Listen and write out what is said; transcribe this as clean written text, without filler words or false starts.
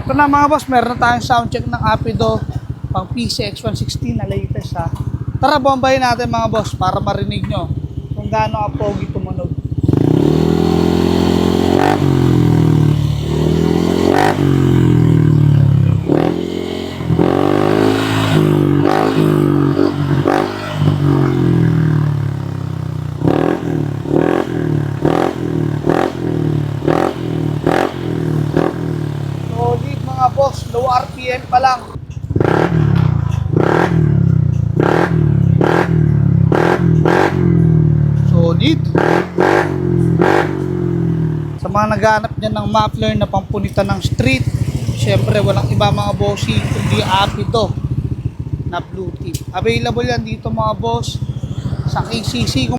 Eto na mga boss, meron na tayong soundcheck ng Apido pang PCX160 na latest ha. Tara bombahin natin mga boss para marinig nyo kung gaano kapogi tumunog. Solid mga boss, low RPM pa lang. Solid. Sa mga naghahanap dyan ng muffler na pampunitan ng street, syempre walang iba mga bossing kundi Apido na Blue Tip. Available yan dito mga boss sa KCC.